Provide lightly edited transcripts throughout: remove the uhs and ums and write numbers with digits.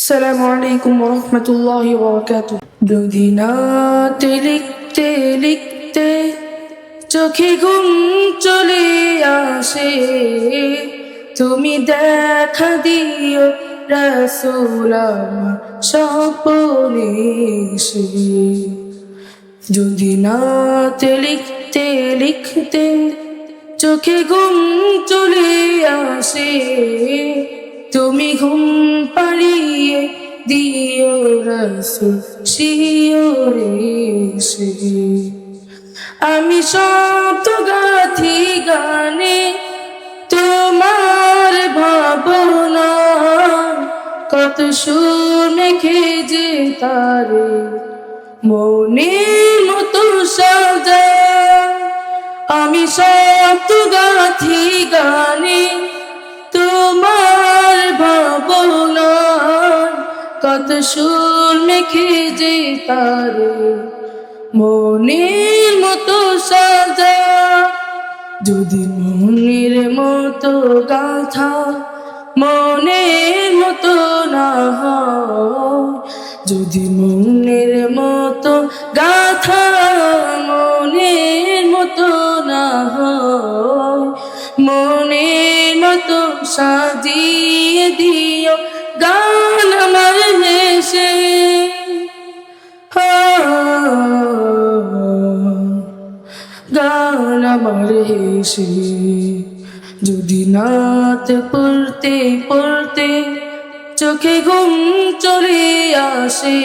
আসসালামু আলাইকুম ওয়া রাহমাতুল্লাহি ওয়া বারাকাতুহু। দুদিনাতে লিখতে লিখতে চোখে ঘুম চলে আসে, তুমি দেখা দিও রাসূল আমার স্বপ্নে এসে। দুদিনাতে লিখতে লিখতে চোখে ঘুম চলে আসে, তুমি ঘুম পাড়িয়ে দিও রাসূল শিওরে এসে। আমি শব্দ গাথি গানে তোমার ভাবনা, কত সুর মেখে যে তারে মনের মতো সাজা। আমি শব্দ গাথি গানে তোমার ভাবনা, কত সুর মেখে যে তারে মনের মতো সাজা। যদি মনের মতো গাথা মনের মতো না হয়, যদি মনের মতো গাথা মনের মতো না হয়, মনের মতো সাজিয়ে দিও গান আমার হেসে। গান আমার হেসে। যদি নাত পড়তে পড়তে চোখে ঘুম চলে আসে,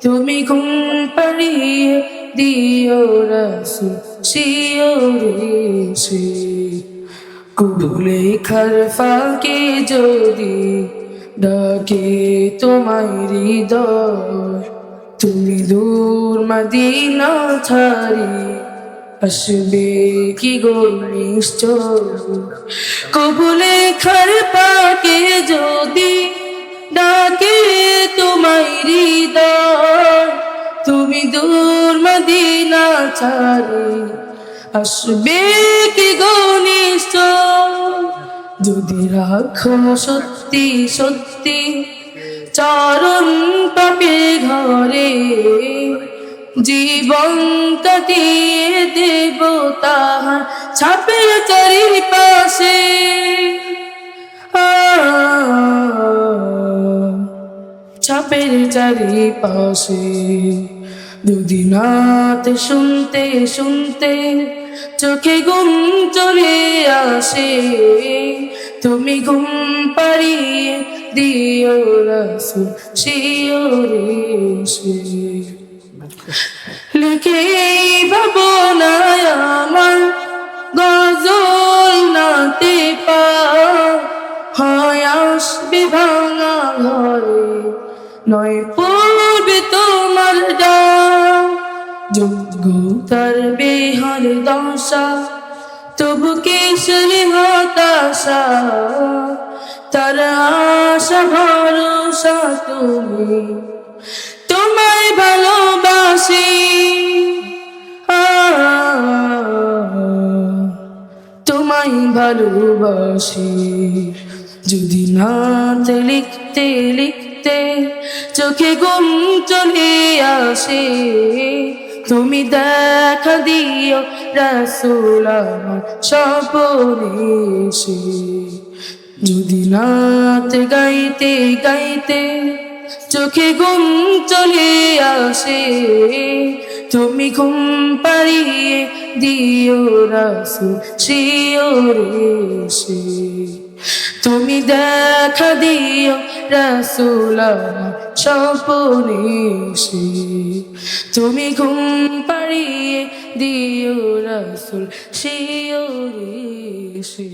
তুমি ঘুম পাড়িয়ে দিও রাসূল শিওরে এসে। কুলেখার ফাঁকে যদি ডাকে তোমায় হৃদয়, তুমি দূর মদিনা ছাড়ি আসবে কি গো নিশ্চয়। কুলেখার ফাঁকে যদি ডাকে তোমায় হৃদয়, তুমি দূর মদিনা ছাড়ি আসবে কি গো নিশ্চয়। যদি রাখো সত্যি সত্যি চরণ পাপে ঘরে, জীবন কাটিয়ে দেব তাহার ছাপের চারিপাশে। ছাপের চারিপাশে। দুদিনাত শুনতে শুনতে চোখে ঘুম চলে আসে, তুমি ঘুম পাড়িয়ে দিও রাসূল শিওরে এসে। লিখে ভাবনায় আমার গজল নাতে পা হয় আসবে ভাঙা ঘরে, নয় পড়বে তোমার ডাক। যোগ্যতার বেহাল দশা তবু কিসের হতাশা, তার আশা ভরসা তুমি তোমায় ভালোবাসি। তোমায় ভালোবাসি। যদি নাত লিখতে লিখতে চোখে ঘুম চলে আসে, তুমি দেখা দিও রাসূল আমার স্বপ্নে এসে। যদি নাত গাইতে গাইতে চোখে ঘুম চলে আসে, তুমি ঘুম পাড়িয়ে দিও রাসূল শিওরে এসে। তুমি দেখা দিও রাসূল আমার স্বপ্নে এসে। তুমি ঘুম পাড়িয়ে দিও রাসূল শিওরে এসে।